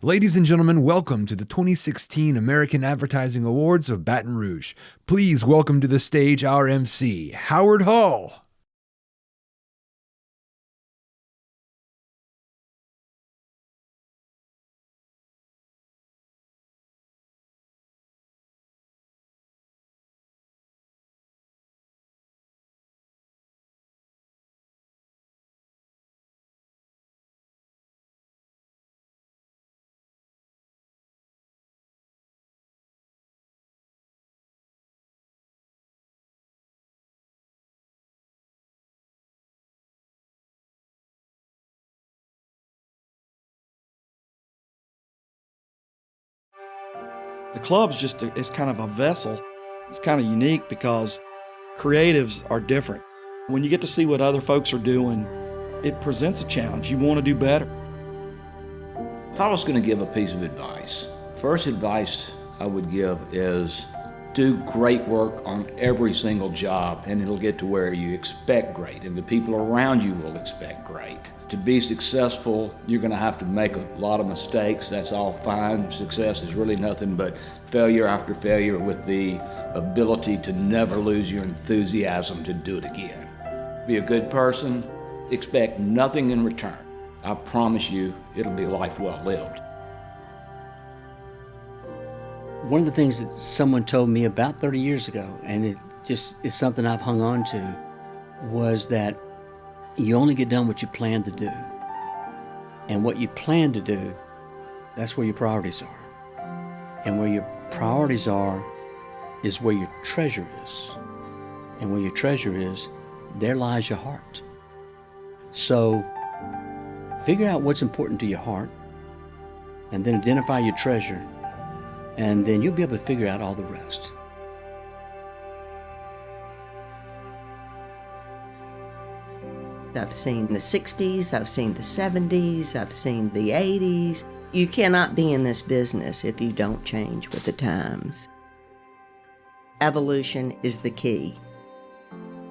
Ladies and gentlemen, welcome to the 2016 American Advertising Awards of Baton Rouge. Please welcome to the stage our MC, Howard Hall. The club's is kind of a vessel. It's kind of unique because creatives are different. When you get to see what other folks are doing, it presents a challenge. You want to do better. If I was going to give a piece of advice, first advice I would give is do great work on every single job, and it'll get to where you expect great, and the people around you will expect great. To be successful, you're going to have to make a lot of mistakes. That's all fine. Success is really nothing but failure after failure with the ability to never lose your enthusiasm to do it again. Be a good person, expect nothing in return. I promise you, it'll be a life well lived. One of the things that someone told me about 30 years ago, and it just is something I've hung on to, was that you only get done what you plan to do. And what you plan to do, that's where your priorities are. And where your priorities are is where your treasure is. And where your treasure is, there lies your heart. So figure out what's important to your heart, and then identify your treasure, and then you'll be able to figure out all the rest. I've seen the 60s, I've seen the 70s, I've seen the 80s. You cannot be in this business if you don't change with the times. Evolution is the key.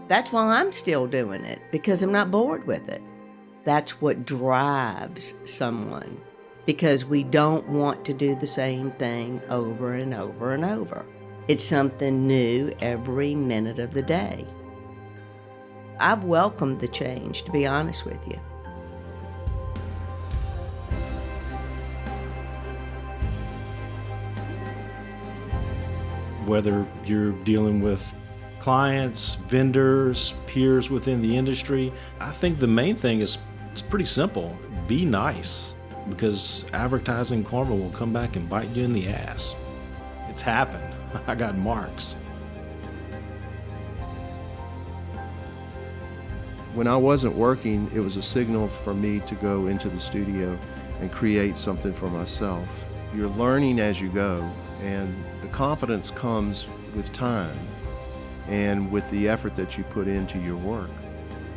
That's why I'm still doing it, because I'm not bored with it. That's what drives someone, because we don't want to do the same thing over and over and over. It's something new every minute of the day. I've welcomed the change, to be honest with you. Whether you're dealing with clients, vendors, peers within the industry, I think the main thing is it's pretty simple. Be nice, because advertising karma will come back and bite you in the ass. It's happened. I got marks. When I wasn't working, it was a signal for me to go into the studio and create something for myself. You're learning as you go, and the confidence comes with time and with the effort that you put into your work.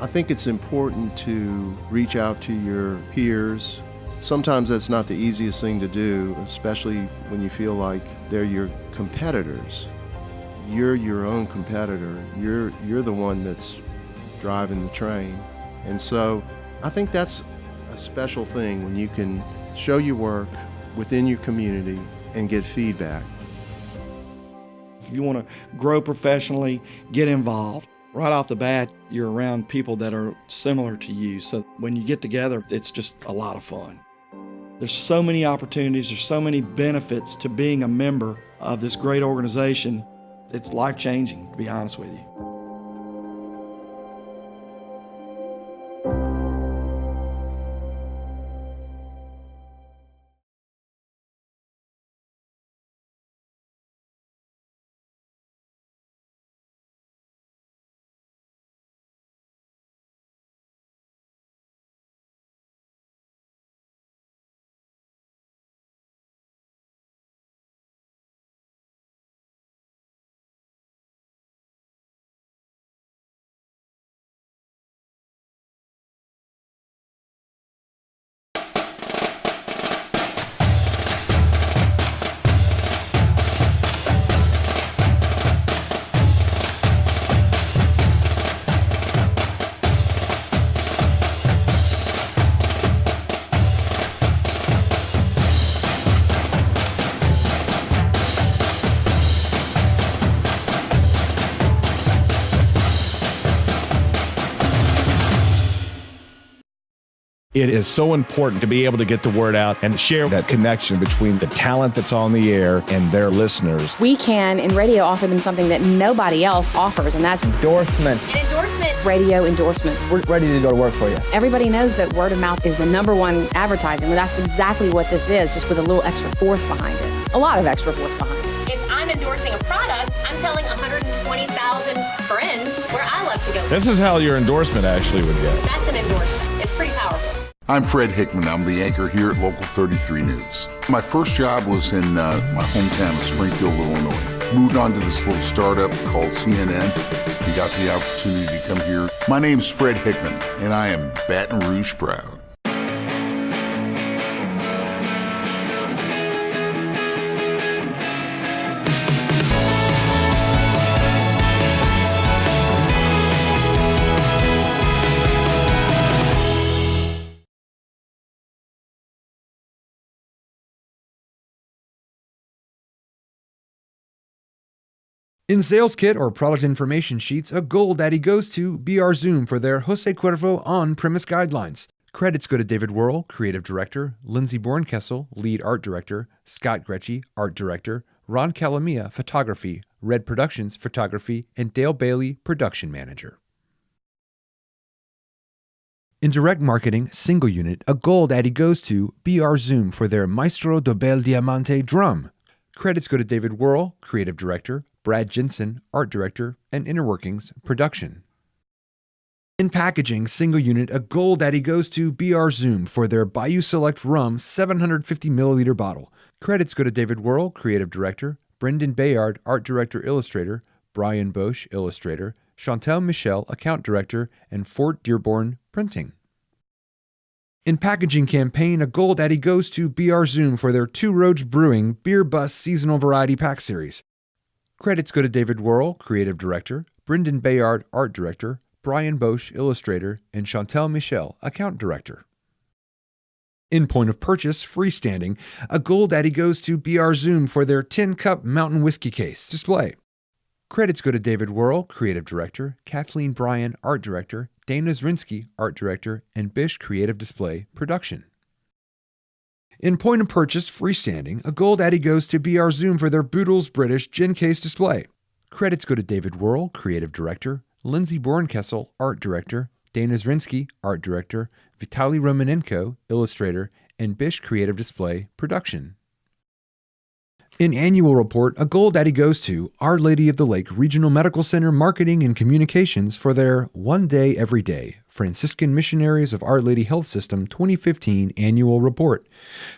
I think it's important to reach out to your peers. Sometimes that's not the easiest thing to do, especially when you feel like they're your competitors. You're your own competitor. You're the one that's driving the train. And so I think that's a special thing when you can show your work within your community and get feedback. If you want to grow professionally, get involved. Right off the bat, you're around people that are similar to you. So when you get together, it's just a lot of fun. There's so many opportunities, there's so many benefits to being a member of this great organization. It's life-changing, to be honest with you. It is so important to be able to get the word out and share that connection between the talent that's on the air and their listeners. We can, in radio, offer them something that nobody else offers, and that's endorsements. An endorsement. Radio endorsement. We're ready to go to work for you. Everybody knows that word of mouth is the #1 advertising. Well, that's exactly what this is, just with a little extra force behind it. A lot of extra force behind it. If I'm endorsing a product, I'm telling 120,000 friends where I love to go. This is how your endorsement actually would get. That's an endorsement. It's pretty powerful. I'm Fred Hickman. I'm the anchor here at Local 33 News. My first job was in my hometown of Springfield, Illinois. Moved on to this little startup called CNN. We got the opportunity to come here. My name's Fred Hickman, and I am Baton Rouge proud. In sales kit or product information sheets, a gold Addy goes to BR Zoom for their Jose Cuervo on-premise guidelines. Credits go to David Worrell, Creative Director, Lindsay Bornkessel, Lead Art Director, Scott Gretschy, Art Director, Ron Calamia, Photography, Red Productions, Photography, and Dale Bailey, Production Manager. In direct marketing, single unit, a gold Addy goes to BR Zoom for their Maestro do Bel Diamante drum. Credits go to David Worrell, Creative Director, Brad Jensen, Art Director, and Inner Workings, Production. In packaging, single unit, a gold Addy goes to BR Zoom for their Bayou Select Rum 750 milliliter bottle. Credits go to David Worrell, Creative Director, Brendan Bayard, Art Director Illustrator, Brian Bosch, Illustrator, Chantel Michel, Account Director, and Fort Dearborn, Printing. In packaging campaign, a gold Addy goes to BR Zoom for their Two Rouge Brewing Beer Bus Seasonal Variety Pack Series. Credits go to David Worrell, Creative Director, Brendan Bayard, Art Director, Brian Bosch, Illustrator, and Chantel Michel, Account Director. In point of purchase, freestanding, a gold Addy goes to BR Zoom for their 10-cup mountain whiskey case display. Credits go to David Worrell, Creative Director, Kathleen Bryan, Art Director, Dana Zrinsky, Art Director, and Bish Creative Display, Production. In point of purchase, freestanding, a gold Addy goes to BR Zoom for their Boodles British gin case display. Credits go to David Worrell, Creative Director, Lindsay Bornkessel, Art Director, Dana Zrinsky, Art Director, Vitaly Romanenko, Illustrator, and Bish Creative Display, Production. In annual report, a gold Addy goes to Our Lady of the Lake Regional Medical Center Marketing and Communications for their One Day Every Day Franciscan Missionaries of Our Lady Health System 2015 annual report.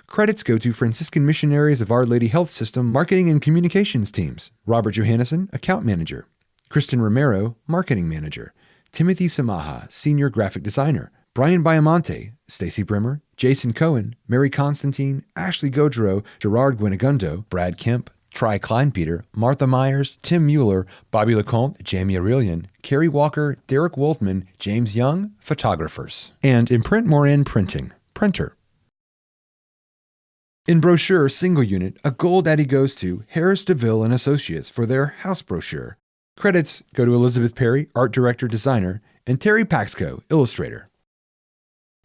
Credits go to Franciscan Missionaries of Our Lady Health System Marketing and Communications teams. Robert Johannesson, Account Manager. Kristen Romero, Marketing Manager. Timothy Samaha, Senior Graphic Designer. Brian Biamonte, Stacy Brimmer, Jason Cohen, Mary Constantine, Ashley Gaudreau, Gerard Guinagundo, Brad Kemp, Tri Kleinpeter, Martha Myers, Tim Mueller, Bobby Lecomte, Jamie Aurelian, Carrie Walker, Derek Woltman, James Young, photographers. And Imprint Morin Printing, printer. In brochure single unit, a gold Addy goes to Harris DeVille and Associates for their house brochure. Credits go to Elizabeth Perry, Art Director Designer, and Terry Paxco, Illustrator.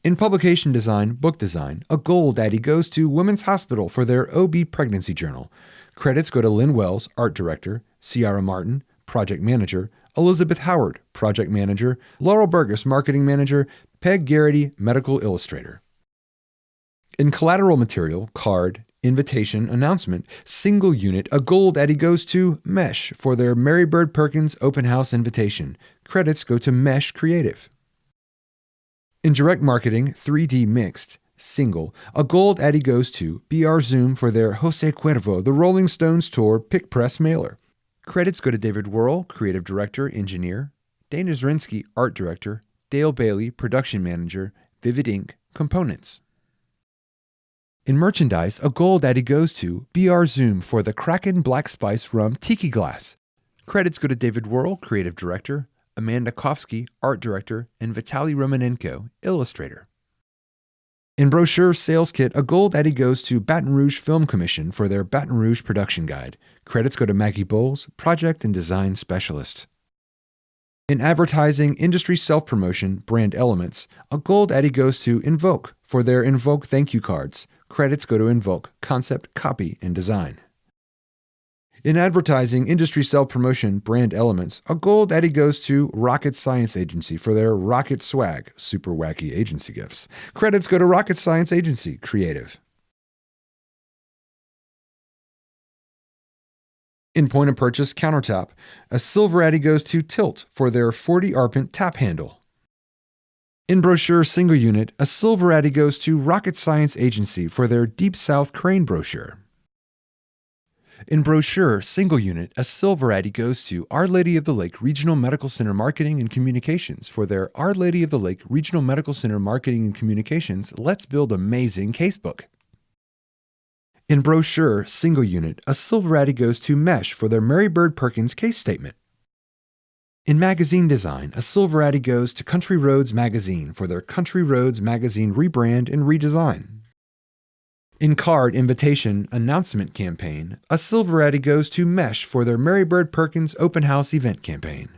In publication design, book design, a gold Addy goes to Women's Hospital for their OB Pregnancy Journal. Credits go to Lynn Wells, Art Director, Ciara Martin, Project Manager, Elizabeth Howard, Project Manager, Laurel Burgess, Marketing Manager, Peg Garrity, Medical Illustrator. In collateral material, card, invitation, announcement, single unit, a gold Addy goes to Mesh for their Mary Bird Perkins Open House Invitation. Credits go to Mesh Creative. In direct marketing, 3D mixed, single, a gold Addy goes to BR Zoom for their Jose Cuervo, the Rolling Stones Tour Pick Press mailer. Credits go to David Worrell, Creative Director, Engineer, Dana Zrinsky, Art Director, Dale Bailey, Production Manager, Vivid Inc., Components. In merchandise, a gold Addy goes to BR Zoom for the Kraken Black Spice Rum Tiki Glass. Credits go to David Worrell, Creative Director, Amanda Kofsky, Art Director, and Vitaly Romanenko, Illustrator. In brochure sales kit, a gold Addy goes to Baton Rouge Film Commission for their Baton Rouge Production Guide. Credits go to Maggie Bowles, Project and Design Specialist. In advertising, industry self-promotion, brand elements, a gold Addy goes to Invoke for their Invoke thank you cards. Credits go to Invoke, concept, copy, and design. In advertising, industry self-promotion, brand elements, a gold Addy goes to Rocket Science Agency for their Rocket Swag, super wacky agency gifts. Credits go to Rocket Science Agency, creative. In point of purchase countertop, a silver Addy goes to Tilt for their 40 Arpent tap handle. In brochure single unit, a silver Addy goes to Rocket Science Agency for their Deep South crane brochure. In brochure single unit, a silver Addy goes to Our Lady of the Lake Regional Medical Center Marketing and Communications for their Our Lady of the Lake Regional Medical Center Marketing and Communications Let's Build Amazing Casebook. In brochure single unit, a silver Addy goes to Mesh for their Mary Bird Perkins case statement. In magazine design, a silver Addy goes to Country Roads Magazine for their Country Roads Magazine rebrand and redesign. In card invitation announcement campaign, a silver Addy goes to Mesh for their Mary Bird Perkins open house event campaign.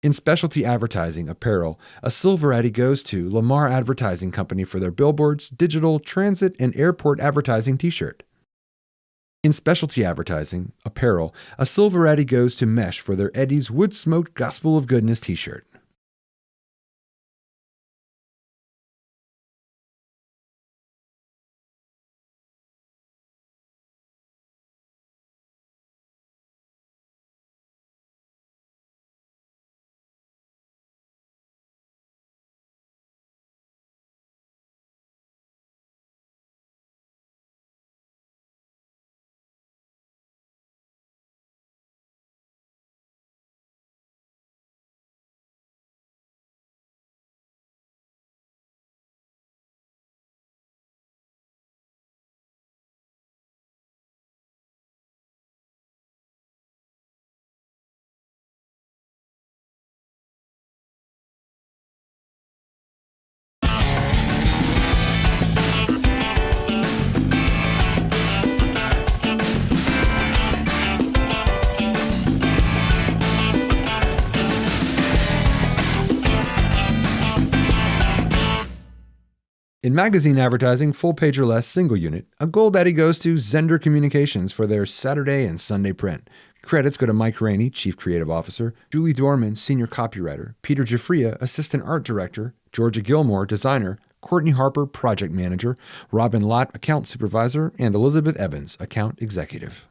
In specialty advertising apparel, a silver Addy goes to Lamar Advertising Company for their billboards, digital, transit, and airport advertising t-shirt. In specialty advertising apparel, a silver Addy goes to Mesh for their Eddie's Wood Smoked Gospel of Goodness t-shirt. In magazine advertising, full page or less, single unit, a gold Addy goes to Zender Communications for their Saturday and Sunday print. Credits go to Mike Rainey, Chief Creative Officer, Julie Dorman, Senior Copywriter, Peter Giuffria, Assistant Art Director, Georgia Gilmore, Designer, Courtney Harper, Project Manager, Robin Lott, Account Supervisor, and Elizabeth Evans, Account Executive.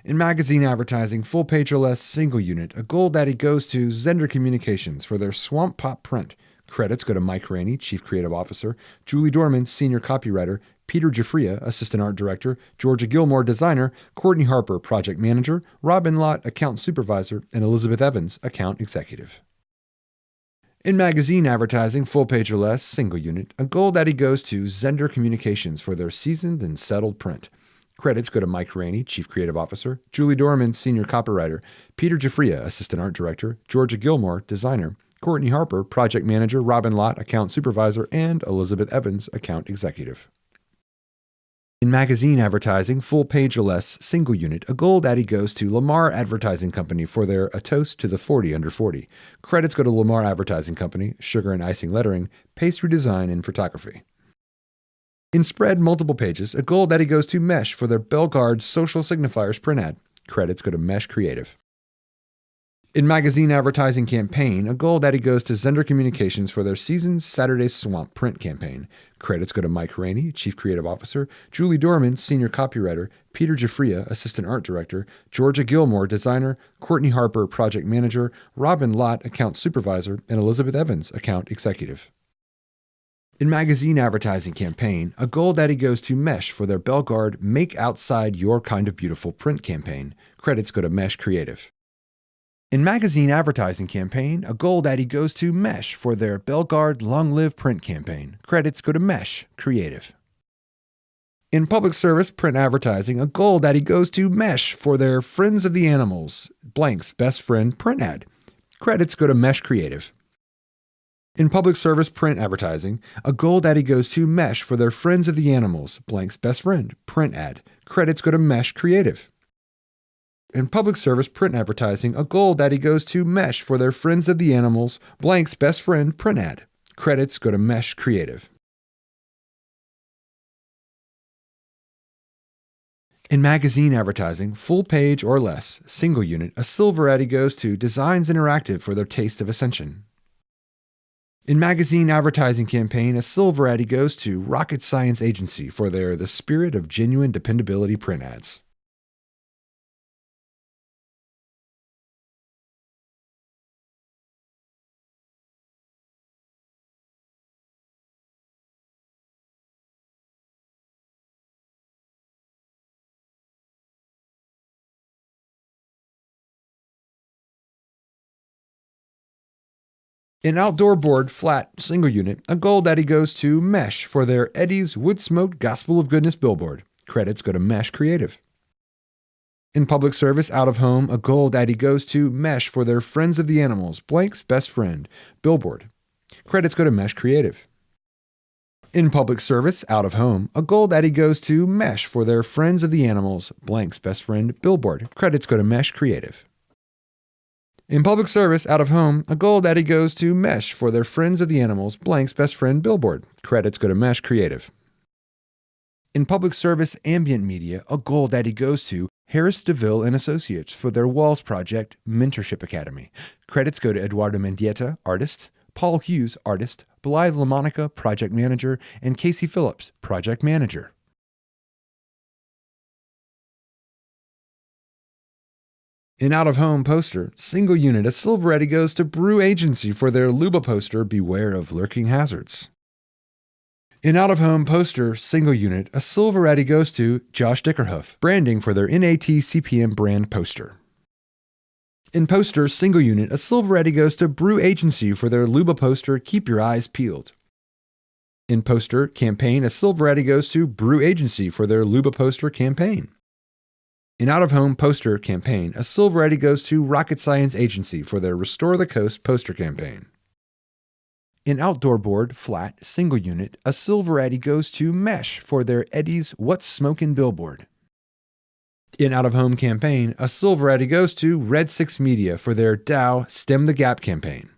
In magazine advertising, full page or less, single unit, a gold Addy goes to Zender Communications for their Swamp Pop print. Credits go to Mike Rainey, Chief Creative Officer, Julie Dorman, Senior Copywriter, Peter Giuffria, Assistant Art Director, Georgia Gilmore, Designer, Courtney Harper, Project Manager, Robin Lott, Account Supervisor, and Elizabeth Evans, Account Executive. In magazine advertising, full page or less, single unit, a gold Addy goes to Zender Communications for their seasoned and settled print. Credits go to Mike Rainey, Chief Creative Officer, Julie Dorman, Senior Copywriter, Peter Giuffria, Assistant Art Director, Georgia Gilmore, Designer, Courtney Harper, Project Manager, Robin Lott, Account Supervisor, and Elizabeth Evans, Account Executive. In magazine advertising, full page or less, single unit, a gold Addy goes to Lamar Advertising Company for their A Toast to the 40 Under 40. Credits go to Lamar Advertising Company, Sugar and Icing Lettering, Pastry Design, and Photography. In spread multiple pages, a gold Addy goes to Mesh for their Bellegarde Social Signifiers print ad. Credits go to Mesh Creative. In magazine advertising campaign, a gold Addy goes to Zender Communications for their Seasons Saturday Swamp print campaign. Credits go to Mike Rainey, Chief Creative Officer, Julie Dorman, Senior Copywriter, Peter Giuffria, Assistant Art Director, Georgia Gilmore, Designer, Courtney Harper, Project Manager, Robin Lott, Account Supervisor, and Elizabeth Evans, Account Executive. In magazine advertising campaign, a gold Addy goes to Mesh for their Bellegarde Make Outside Your Kind of Beautiful print campaign. Credits go to Mesh Creative. In magazine advertising campaign, a gold Addy goes to Mesh for their Bellegarde Long Live print campaign. Credits go to Mesh Creative. In public service print advertising, a gold Addy goes to Mesh for their Friends of the Animals, Blank's Best Friend print ad. Credits go to Mesh Creative. In public service print advertising, a gold Addy goes to Mesh for their Friends of the Animals, Blank's Best Friend print ad. Credits go to Mesh Creative. In public service print advertising, a gold Addy goes to Mesh for their Friends of the Animals, blank's best friend print ad. Credits go to Mesh Creative. In magazine advertising, full page or less, single unit, a silver Addy goes to Designs Interactive for their Taste of Ascension. In magazine advertising campaign, a silver Addy goes to Rocket Science Agency for their The Spirit of Genuine Dependability print ads. In outdoor board, flat, single unit, a gold Addy goes to Mesh for their Eddie's Wood Smoked Gospel of Goodness billboard. Credits go to Mesh Creative. In public service, out of home, a gold Addy goes to Mesh for their Friends of the Animals, blank's best friend, billboard. Credits go to Mesh Creative. In public service, out of home, a gold Addy goes to Mesh for their Friends of the Animals, blank's best friend, billboard. Credits go to Mesh Creative. In public service, out of home, a gold Addy goes to Mesh for their Friends of the Animals, blank's best friend, billboard. Credits go to Mesh Creative. In public service, ambient media, a gold Addy goes to Harris DeVille and Associates for their Walls project, Mentorship Academy. Credits go to Eduardo Mendieta, artist, Paul Hughes, artist, Blythe LaMonica, project manager, and Casey Phillips, project manager. In out-of-home poster, single unit, a silver Addy goes to Brew Agency for their Luba poster, Beware of Lurking Hazards. In out-of-home poster, single unit, a silver Addy goes to Josh Dickerhoof, branding for their NAT CPM brand poster. In poster, single unit, a silver Addy goes to Brew Agency for their Luba poster, Keep Your Eyes Peeled. In poster, campaign, a silver Addy goes to Brew Agency for their Luba poster campaign. In out-of-home poster campaign, a silver Addy goes to Rocket Science Agency for their Restore the Coast poster campaign. In outdoor board, flat, single unit, a silver Addy goes to Mesh for their Eddie's What's Smokin' billboard. In out-of-home campaign, a silver Addy goes to Red 6 Media for their Dow Stem the Gap campaign.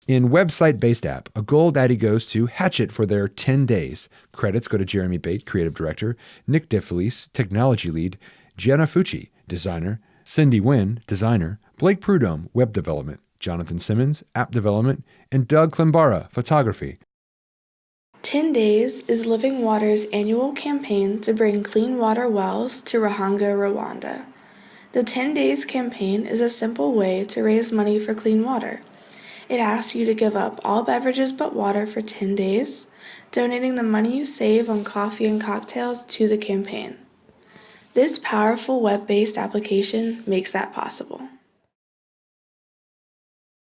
In website-based app, a gold Addy goes to Hatchet for their 10 days. Credits go to Jeremy Bate, creative director, Nick DeFelice, technology lead, Gianna Fucci, designer, Cindy Wynn, designer, Blake Prudhomme, web development, Jonathan Simmons, app development, and Doug Klimbara, photography. 10 Days is Living Water's annual campaign to bring clean water wells to Ruhanga, Rwanda. The 10 Days campaign is a simple way to raise money for clean water. It asks you to give up all beverages but water for 10 days, donating the money you save on coffee and cocktails to the campaign. This powerful web-based application makes that possible.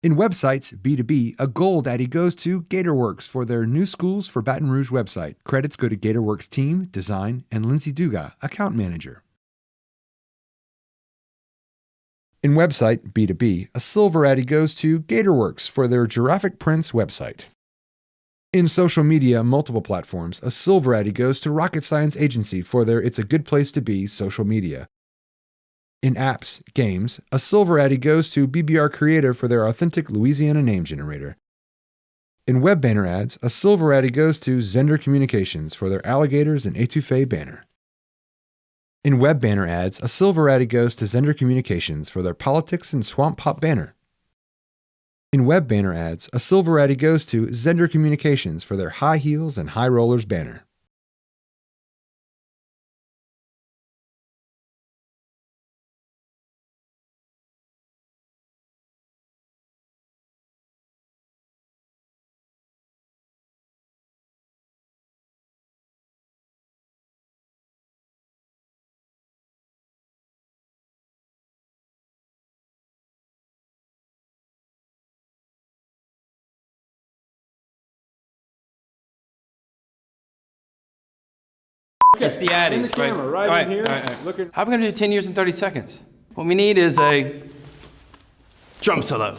In websites, B2B, a gold Addy goes to GatorWorks for their New Schools for Baton Rouge website. Credits go to GatorWorks team, design, and Lindsay Duga, account manager. In website, B2B, a silver Addy goes to GatorWorks for their Giraffic Prince website. In social media, multiple platforms, a silver Addy goes to Rocket Science Agency for their It's a Good Place to Be social media. In apps, games, a silver Addy goes to BBR Creative for their authentic Louisiana name generator. In web banner ads, a silver Addy goes to Zender Communications for their Alligators and Etouffee banner. In web banner ads, a silver Addy goes to Zender Communications for their Politics and Swamp Pop banner. In web banner ads, a silver Addy goes to Zender Communications for their High Heels and High Rollers banner. It's the Addies, right? Right here. How are we going to do 10 years in 30 seconds? What we need is a drum solo.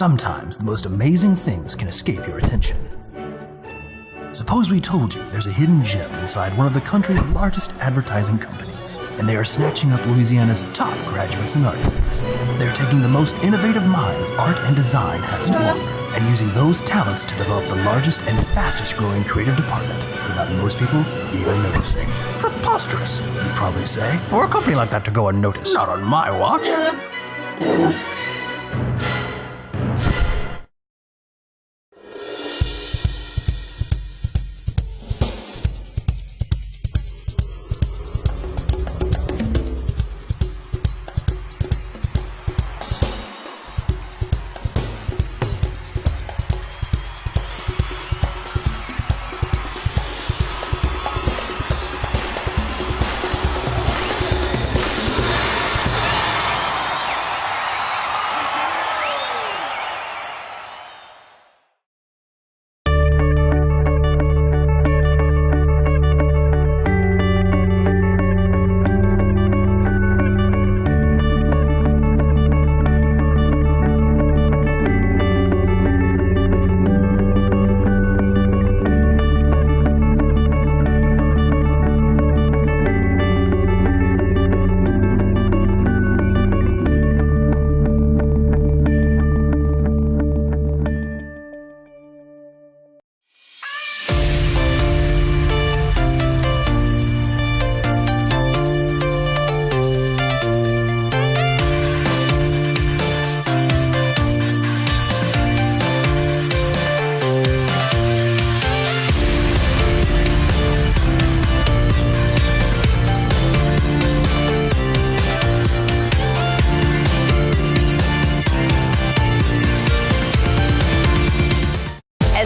Sometimes the most amazing things can escape your attention. Suppose we told you there's a hidden gem inside one of the country's largest advertising companies, and they are snatching up Louisiana's top graduates and artisans. They're taking the most innovative minds art and design has to offer, and using those talents to develop the largest and fastest growing creative department without most people even noticing. Preposterous, you'd probably say, for a company like that to go unnoticed. Not on my watch.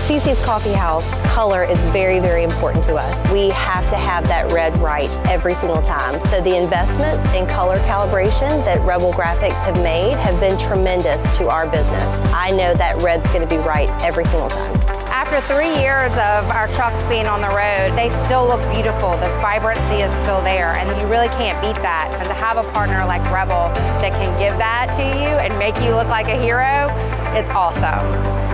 CC's Coffee House, color is very, very important to us. We have to have that red right every single time. So the investments in color calibration that Rebel Graphics have made have been tremendous to our business. I know that red's going to be right every single time. After 3 years of our trucks being on the road, they still look beautiful. The vibrancy is still there, and you really can't beat that. And to have a partner like Rebel that can give that to you and make you look like a hero, it's awesome.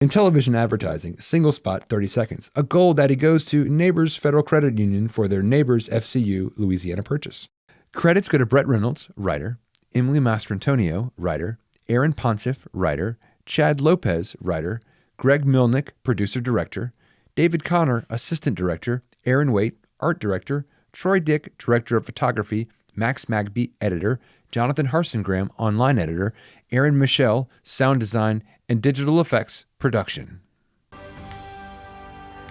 In television advertising, single spot 30 seconds. A gold Addy goes to Neighbors Federal Credit Union for their Neighbors FCU Louisiana purchase. Credits go to Brett Reynolds, writer, Emily Mastrantonio, writer, Aaron Pontiff, writer, Chad Lopez, writer, Greg Milnick, producer-director, David Connor, assistant director, Aaron Waite, art director, Troy Dick, director of photography, Max Magby, editor, Jonathan Harsengram, online editor, Aaron Michelle, sound design, and digital effects production.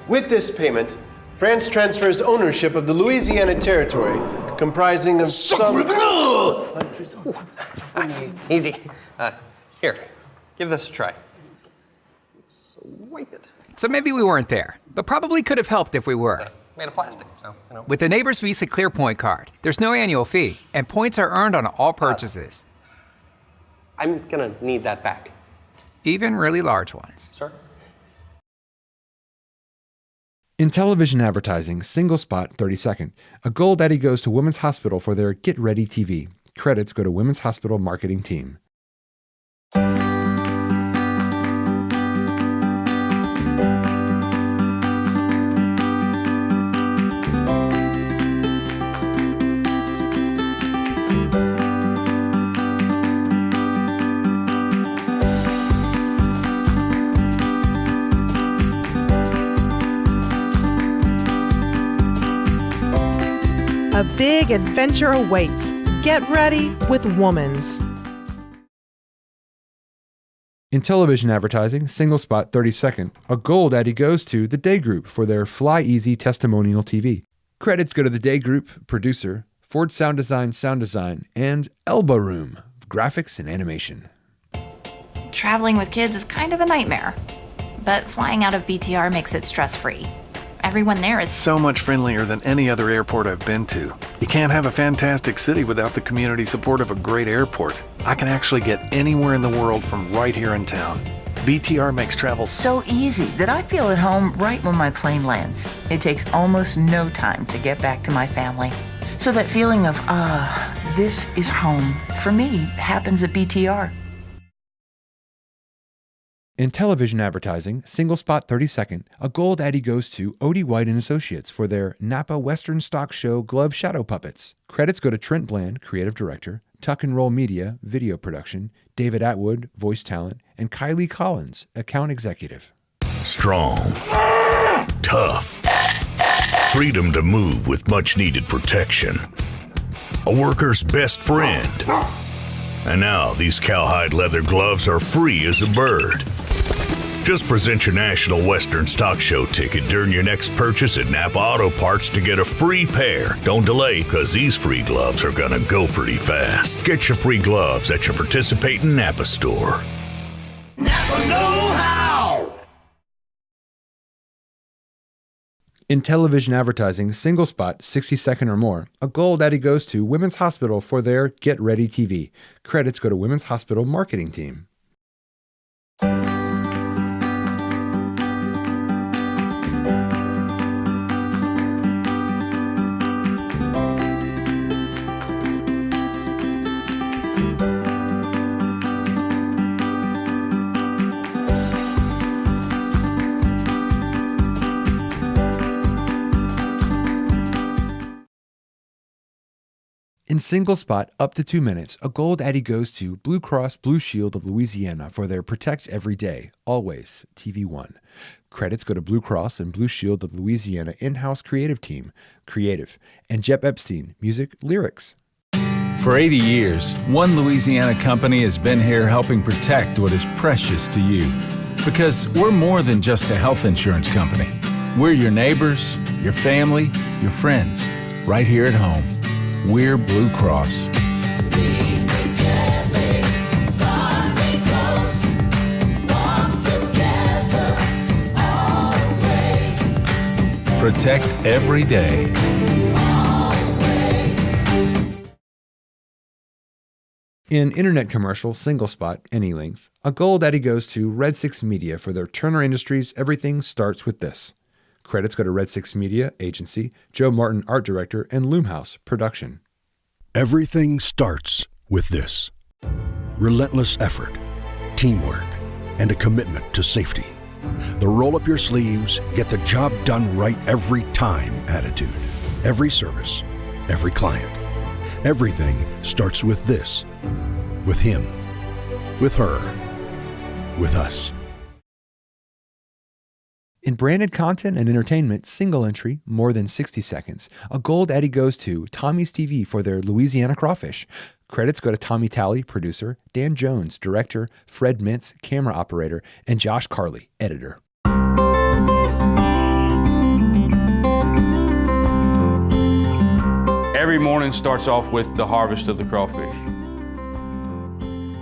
With this payment, France transfers ownership of the Louisiana Territory, comprising of Easy. Here, give this a try. Swipe it. So maybe we weren't there, but probably could have helped if we were. Made of plastic, so, you know. With the Neighbors Visa ClearPoint card, there's no annual fee, and points are earned on all purchases. I'm gonna need that back. Even really large ones. Sir? In television advertising, single spot 30 second. A gold Addy goes to Women's Hospital for their Get Ready TV. Credits go to Women's Hospital marketing team. big adventure awaits. Get ready with Woman's. In television advertising, single spot 30 second, a gold Addy goes to the Day Group for their Fly Easy testimonial TV. Credits go to the Day Group, producer, Ford Sound Design, and Elbow Room, graphics and animation. Traveling with kids is kind of a nightmare, but flying out of BTR makes it stress-free. Everyone there is so much friendlier than any other airport I've been to. You can't have a fantastic city without the community support of a great airport. I can actually get anywhere in the world from right here in town. BTR makes travel so easy that I feel at home right when my plane lands. It takes almost no time to get back to my family. So that feeling of, this is home, for me, happens at BTR. In television advertising, single spot 30 second, a gold Addy goes to Odie White & Associates for their Napa Western Stock Show Glove Shadow Puppets. Credits go to Trent Bland, creative director, Tuck and Roll Media, video production, David Atwood, voice talent, and Kylie Collins, account executive. Strong. Tough. Freedom to move with much needed protection. A worker's best friend. And now these cowhide leather gloves are free as a bird. Just present your National Western Stock Show ticket during your next purchase at Napa Auto Parts to get a free pair. Don't delay, because these free gloves are gonna go pretty fast. Get your free gloves at your participating Napa store. Napa know-how! In television advertising, single spot 60 second or more, a gold Addy goes to Women's Hospital for their Get Ready TV. Credits go to Women's Hospital marketing team. In single spot up to 2 minutes, a gold Addy goes to Blue Cross Blue Shield of Louisiana for their Protect Every Day, Always, TV1. Credits go to Blue Cross and Blue Shield of Louisiana in-house creative team, creative, and Jep Epstein, music, lyrics. For 80 years, one Louisiana company has been here helping protect what is precious to you. Because we're more than just a health insurance company. We're your neighbors, your family, your friends, right here at home. We're Blue Cross. Protect every day. In internet commercial, single spot, any length, a gold Addy goes to Red 6 Media for their Turner Industries Everything Starts With This. Credits go to Red 6 Media, agency, Joe Martin, art director, and Loomhouse, production. Everything starts with this. Relentless effort, teamwork, and a commitment to safety. The roll up your sleeves, get the job done right every time attitude. Every service, every client. Everything starts with this. With him. With her. With us. In branded content and entertainment, single entry, more than 60 seconds, a gold Addy goes to Tommy's TV for their Louisiana Crawfish. Credits go to Tommy Talley, producer, Dan Jones, director, Fred Mintz, camera operator, and Josh Carley, editor. Every morning starts off with the harvest of the crawfish.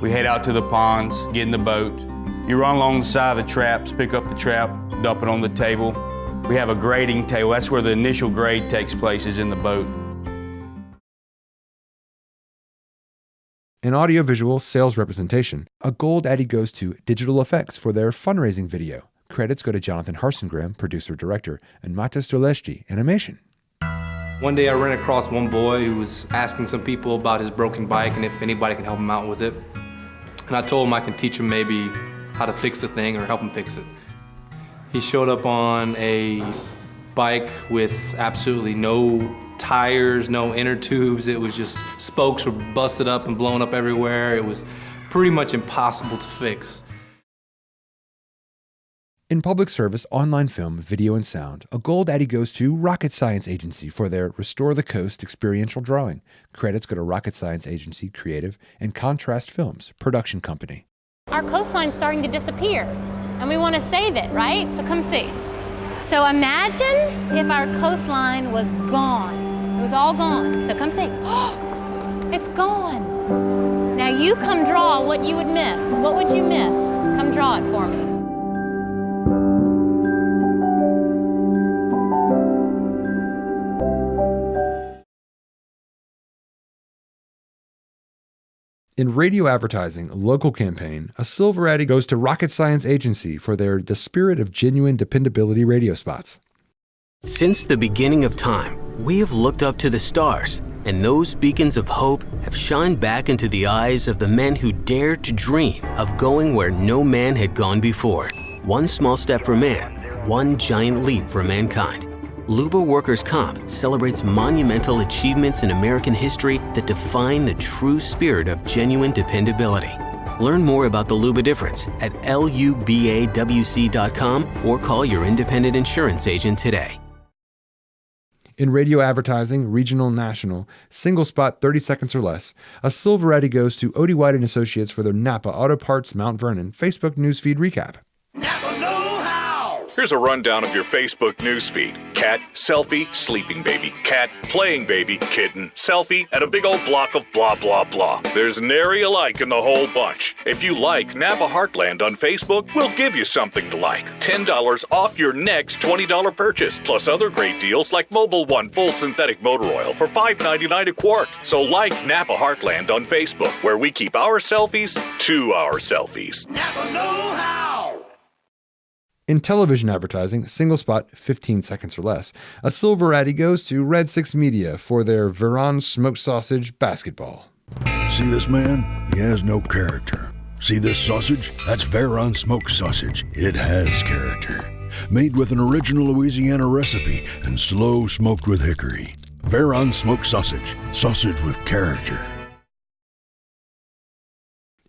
We head out to the ponds, get in the boat. You run along the side of the traps, pick up the trap, dump it on the table. We have a grading table. That's where the initial grade takes place, is in the boat. In audiovisual sales representation, a gold Addy goes to Digital Effects for their fundraising video. Credits go to Jonathan Harsengram, producer-director, and Matas Doleshti, animation. One day I ran across one boy who was asking some people about his broken bike and if anybody can help him out with it. And I told him I can teach him maybe how to fix the thing or help him fix it. He showed up on a bike with absolutely no tires, no inner tubes. It was just, spokes were busted up and blown up everywhere. It was pretty much impossible to fix. In public service, online film, video, and sound, a gold Addy goes to Rocket Science Agency for their Restore the Coast experiential drawing. Credits go to Rocket Science Agency, Creative, and Contrast Films, production company. Our coastline's starting to disappear, and we want to save it, right? So come see. So imagine if our coastline was gone. It was all gone. So come see. It's gone. Now you come draw what you would miss. What would you miss? Come draw it for me. In radio advertising, a local campaign, a silver Addy goes to Rocket Science Agency for their The Spirit of Genuine Dependability radio spots. Since the beginning of time, we have looked up to the stars, and those beacons of hope have shined back into the eyes of the men who dared to dream of going where no man had gone before. One small step for man, one giant leap for mankind. Luba Workers' Comp celebrates monumental achievements in American history that define the true spirit of genuine dependability. Learn more about the Luba difference at lubawc.com or call your independent insurance agent today. In radio advertising, regional, national, single spot 30 seconds or less, a silver Addy goes to Odie White & Associates for their Napa Auto Parts Mount Vernon Facebook newsfeed recap. Here's a rundown of your Facebook newsfeed. Cat, selfie, sleeping baby, cat, playing baby, kitten, selfie, and a big old block of blah, blah, blah. There's nary a like in the whole bunch. If you like Napa Heartland on Facebook, we'll give you something to like. $10 off your next $20 purchase, plus other great deals like Mobile One full synthetic motor oil for $5.99 a quart. So like Napa Heartland on Facebook, where we keep our selfies to our selfies. Napa know-how! In television advertising, single spot 15 seconds or less, a silver Addy goes to Red 6 Media for their Veron smoked sausage basketball. See this man? He has no character. See this sausage? That's Veron smoked sausage. It has character. Made with an original Louisiana recipe and slow smoked with hickory. Veron smoked sausage. Sausage with character.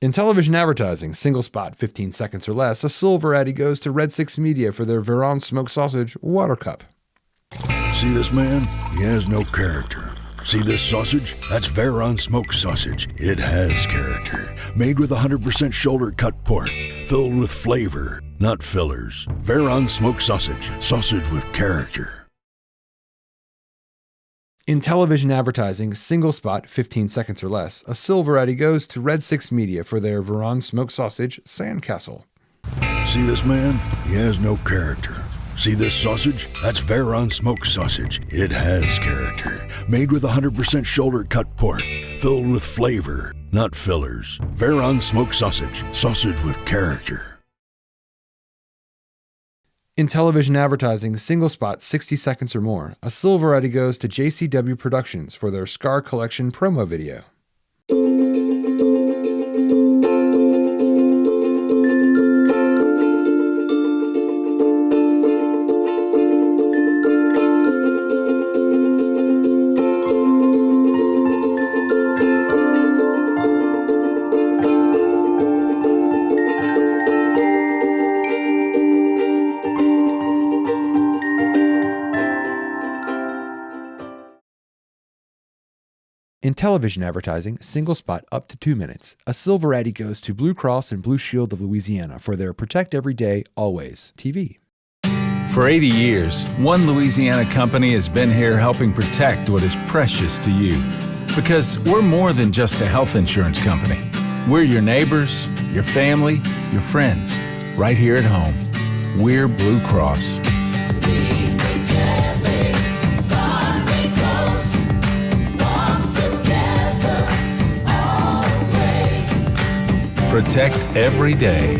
In television advertising, single spot 15 seconds or less, a silver Addy goes to Red 6 Media for their Veron smoked sausage water cup. See this man? He has no character. See this sausage? That's Veron smoked sausage. It has character. Made with 100% shoulder cut pork, filled with flavor, not fillers. Veron smoked sausage. Sausage with character. In television advertising, single spot 15 seconds or less, a silver Addy goes to Red 6 Media for their Veron smoked sausage sandcastle. See this man? He has no character. See this sausage? That's Veron smoked sausage. It has character. Made with 100% shoulder cut pork, filled with flavor, not fillers. Veron smoked sausage. Sausage with character. In television advertising, single spot 60 seconds or more, a silver Addy goes to JCW Productions for their Scar Collection promo video. In television advertising, single spot up to 2 minutes, a silver Addy goes to Blue Cross and Blue Shield of Louisiana for their Protect Every Day, Always TV. For 80 years, one Louisiana company has been here helping protect what is precious to you. Because we're more than just a health insurance company. We're your neighbors, your family, your friends, right here at home. We're Blue Cross. Protect every day.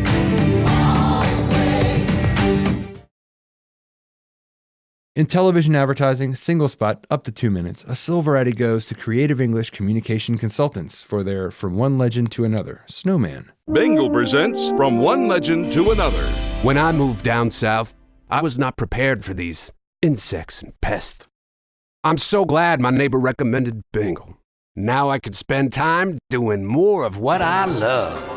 In television advertising, single spot up to 2 minutes, a silver Addy goes to Creative English Communication Consultants for their From One Legend to Another, Snowman. Bengal presents From One Legend to Another. When I moved down south, I was not prepared for these insects and pests. I'm so glad my neighbor recommended Bengal. Now I can spend time doing more of what I love.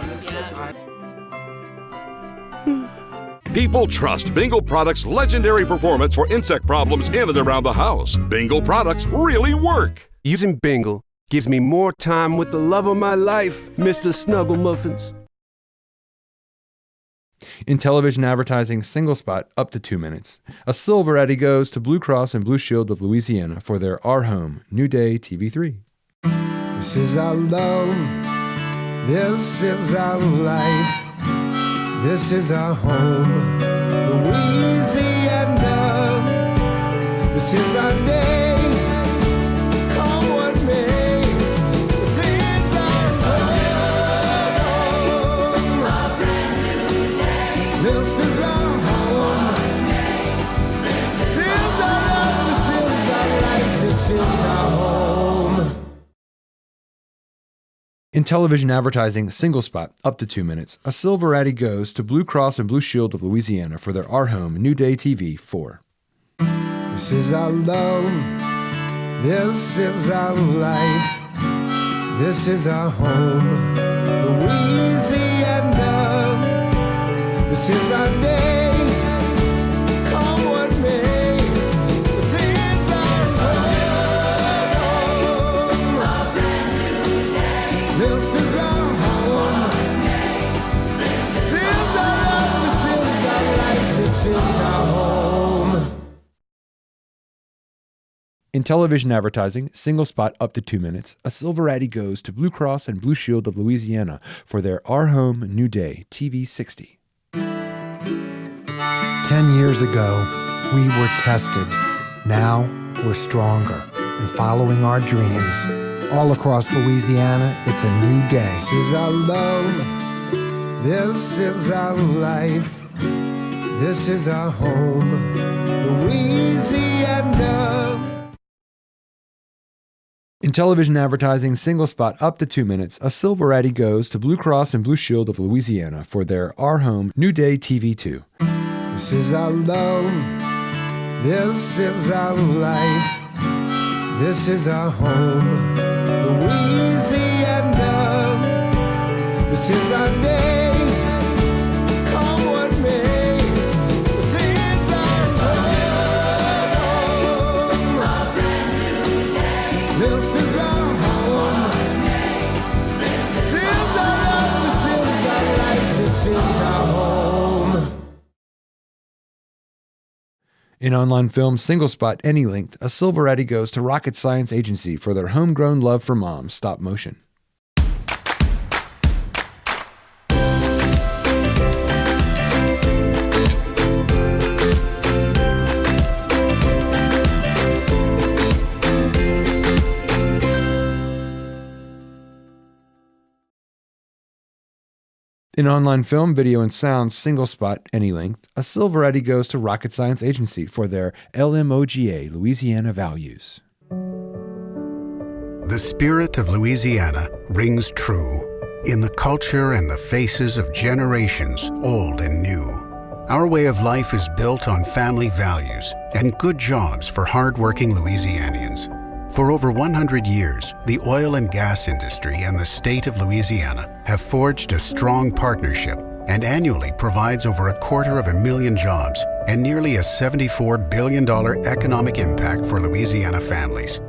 People trust Bingo Products' legendary performance for insect problems in and around the house. Bingo products really work. Using Bingo gives me more time with the love of my life, Mr. Snuggle Muffins. In television advertising, single spot up to 2 minutes. A silver Addy goes to Blue Cross and Blue Shield of Louisiana for their Our Home, New Day TV3. This is our love. This is our life. This is our home, Louisiana. This is our day. Come what may. This is our home. This is our home. This is our love. This is our life. This is our home. In television advertising, single spot up to 2 minutes. A silver Addy goes to Blue Cross and Blue Shield of Louisiana for their Our Home, New Day TV 4. This is our love. This is our life. This is our home, Louisiana. This is our day. Come what may. This is our home. This is our home. This is our love. This is our life. This is our home. In television advertising, single spot up to 2 minutes. A silver Addy goes to Blue Cross and Blue Shield of Louisiana for their Our Home, New Day TV 60. 10 years ago, we were tested. Now we're stronger and following our dreams. All across Louisiana, it's a new day. This is our love. This is our life. This is our home, Louisiana. In television advertising, single spot up to 2 minutes. A silver Addy goes to Blue Cross and Blue Shield of Louisiana for their Our Home, New Day TV 2. This is our love. This is our life. This is our home, Louisiana. This is our day. Come what may. This is our home. This is our home. This is our love. This is our life. This is our home. In online film, single spot any length, a silver Addy goes to Rocket Science Agency for their Homegrown Love for Moms stop motion. In online film, video, and sound, single spot, any length, a silver Addy goes to Rocket Science Agency for their LMOGA Louisiana Values. The spirit of Louisiana rings true in the culture and the faces of generations old and new. Our way of life is built on family values and good jobs for hardworking Louisianians. For over 100 years, the oil and gas industry and the state of Louisiana have forged a strong partnership and annually provides over 250,000 jobs and nearly a $74 billion economic impact for Louisiana families.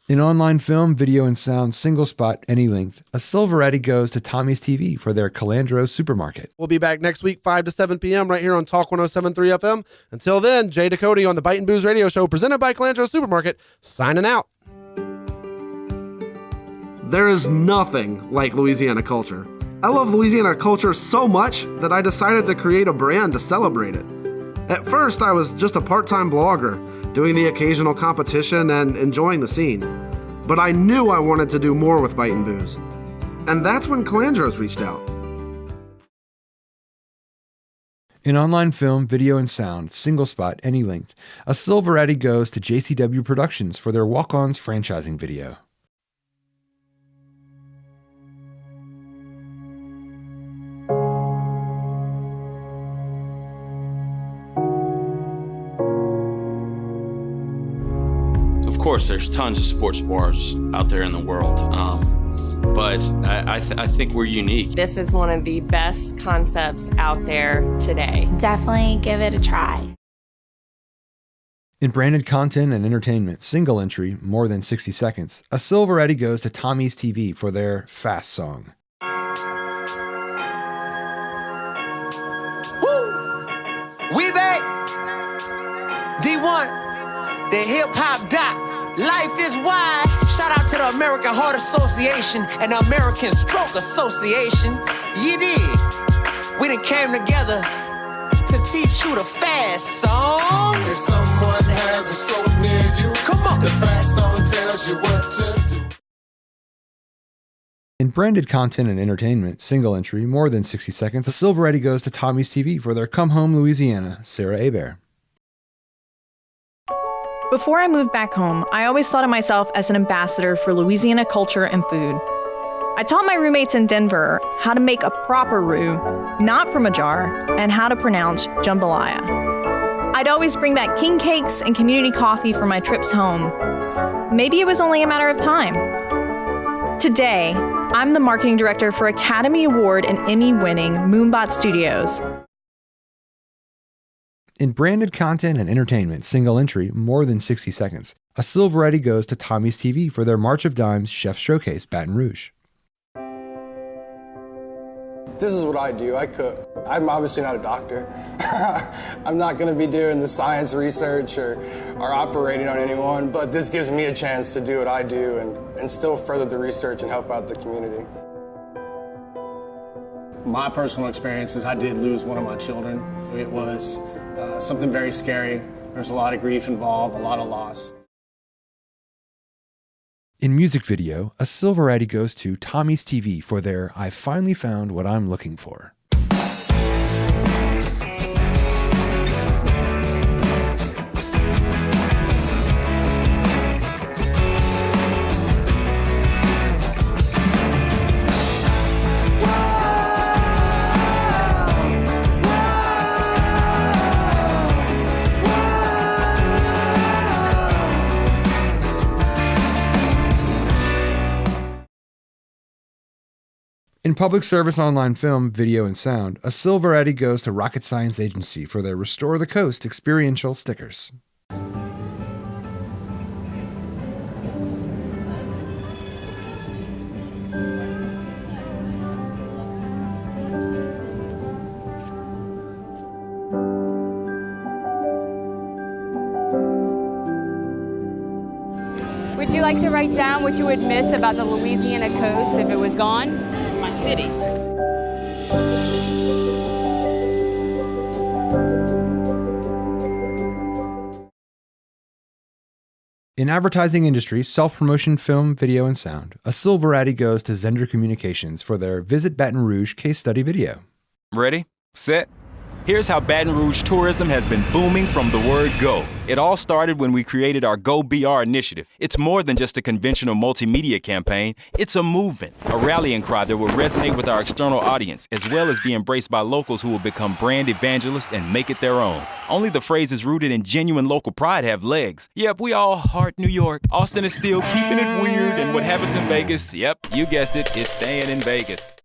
In online film, video, and sound, single spot, any length, a silver Addy goes to Tommy's TV for their Calandro Supermarket. We'll be back next week, 5 to 7 p.m. right here on Talk 107.3 FM. Until then, Jay Ducote on the Bite and Booze radio show presented by Calandro Supermarket, signing out. There is nothing like Louisiana culture. I love Louisiana culture so much that I decided to create a brand to celebrate it. At first, I was just a part-time blogger, doing the occasional competition and enjoying the scene. But I knew I wanted to do more with Bite and Booze. And that's when Calandros reached out. In online film, video, and sound, single spot, any length, a silver Addy goes to JCW Productions for their Walk-Ons franchising video. Of course, there's tons of sports bars out there in the world. but I think we're unique. This is one of the best concepts out there today. Definitely give it a try. In branded content and entertainment, single entry, more than 60 seconds, a silver Addy goes to Tommy's TV for their Fast song. We back. D1, the hip hop doc. Life is wide. Shout out to the American Heart Association and the American Stroke Association. You did. We done came together to teach you the fast song. If someone has a stroke near you, come on. The fast song tells you what to do. In branded content and entertainment, single entry, more than 60 seconds, a silver Addy goes to Tommy's TV for their Come Home Louisiana, Sarah Hebert. Before I moved back home, I always thought of myself as an ambassador for Louisiana culture and food. I taught my roommates in Denver how to make a proper roux, not from a jar, and how to pronounce jambalaya. I'd always bring back king cakes and community coffee for my trips home. Maybe it was only a matter of time. Today, I'm the marketing director for Academy Award and Emmy-winning Moonbot Studios. In branded content and entertainment, single entry, more than 60 seconds, a silver Addy goes to Tommy's TV for their March of Dimes Chef Showcase, Baton Rouge. This is what I do. I cook. I'm obviously not a doctor. I'm not going to be doing the science research or operating on anyone, but this gives me a chance to do what I do and still further the research and help out the community. My personal experience is I did lose one of my children. It was something very scary. There's a lot of grief involved, a lot of loss. In music video, a silver Addy goes to Tommy's TV for their I Finally Found What I'm Looking For. In public service online film, video, and sound, a silver Addy goes to Rocket Science Agency for their Restore the Coast experiential stickers. Would you like to write down what you would miss about the Louisiana coast if it was gone? My city. In advertising industry, self-promotion, film, video, and sound, a silver Addy goes to Zender Communications for their Visit Baton Rouge case study video. Ready? Set? Here's how Baton Rouge tourism has been booming from the word go. It all started when we created our Go BR initiative. It's more than just a conventional multimedia campaign. It's a movement, a rallying cry that will resonate with our external audience, as well as be embraced by locals who will become brand evangelists and make it their own. Only the phrases rooted in genuine local pride have legs. Yep, we all heart New York. Austin is still keeping it weird, and what happens in Vegas, yep, you guessed it, is staying in Vegas.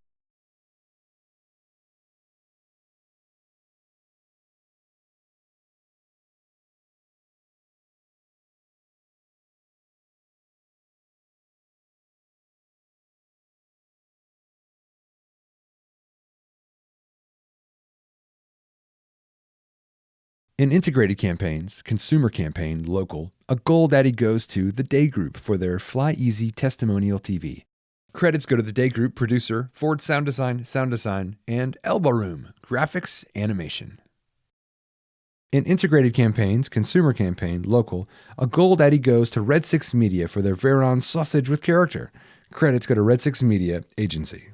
In integrated campaigns, consumer campaign, local, a gold Addy goes to the Day Group for their Fly Easy testimonial TV. Credits go to the Day Group producer, Ford Sound Design, and Elbow Room, graphics, animation. In integrated campaigns, consumer campaign, local, a gold Addy goes to Red 6 Media for their Veron Sausage with Character. Credits go to Red 6 Media Agency.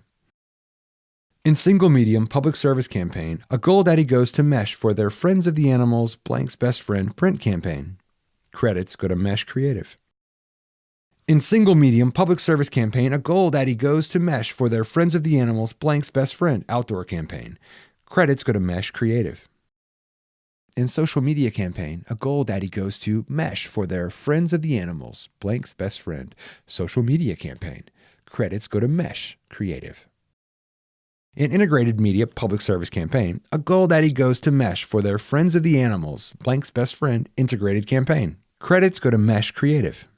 In single medium public service campaign, a gold Addy goes to Mesh for their Friends of the Animals, Blank's Best Friend print campaign. Credits go to Mesh Creative. In single medium public service campaign, a gold Addy goes to Mesh for their Friends of the Animals, Blank's Best Friend outdoor campaign. Credits go to Mesh Creative. In social media campaign, a gold Addy goes to Mesh for their Friends of the Animals, Blank's Best Friend social media campaign. Credits go to Mesh Creative. In integrated media public service campaign, a gold Addy goes to Mesh for their Friends of the Animals, Blank's Best Friend integrated campaign. Credits go to Mesh Creative.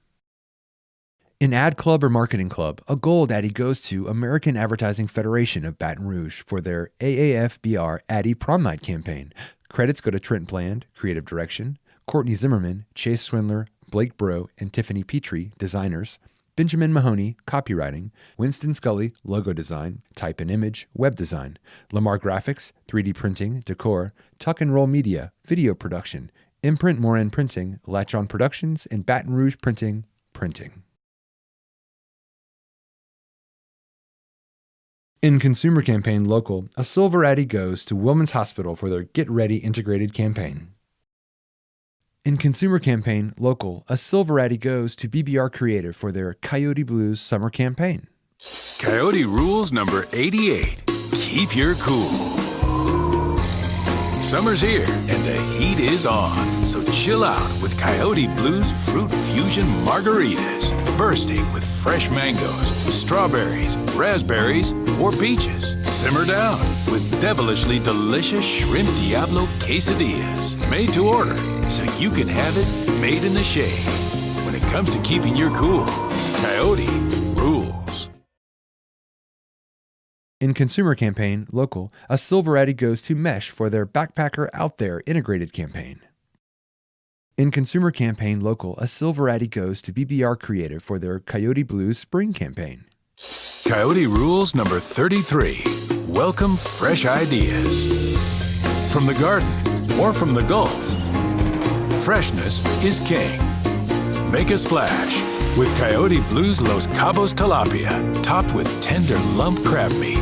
In Ad Club or Marketing Club, a gold Addy goes to American Advertising Federation of Baton Rouge for their AAF-BR Addy Prom Night campaign. Credits go to Trent Bland, Creative Direction, Courtney Zimmerman, Chase Swindler, Blake Bro, and Tiffany Petrie, Designers, Benjamin Mahoney, Copywriting, Winston Scully, Logo Design, Type and Image, Web Design, Lamar Graphics, 3D Printing, Decor, Tuck and Roll Media, Video Production, Imprint Moran Printing, Latch On Productions, and Baton Rouge Printing, Printing. In Consumer Campaign Local, a silver Addy goes to Women's Hospital for their Get Ready integrated campaign. In Consumer Campaign Local, a silver Addy goes to BBR Creative for their Coyote Blues summer campaign. Coyote rules number 88. Keep your cool. Summer's here and the heat is on, so chill out with Coyote Blues Fruit Fusion Margaritas, bursting with fresh mangoes, strawberries, raspberries, or peaches. Simmer down with devilishly delicious Shrimp Diablo quesadillas, made to order, so you can have it made in the shade. When it comes to keeping your cool, Coyote rules. In Consumer Campaign Local, a silver Addy goes to Mesh for their Backpacker Out There integrated campaign. In Consumer Campaign Local, a silver Addy goes to BBR Creative for their Coyote Blues spring campaign. Coyote rules number 33. Welcome fresh ideas. From the garden or from the Gulf, freshness is king. Make a splash with Coyote Blues Los Cabos Tilapia, topped with tender lump crab meat.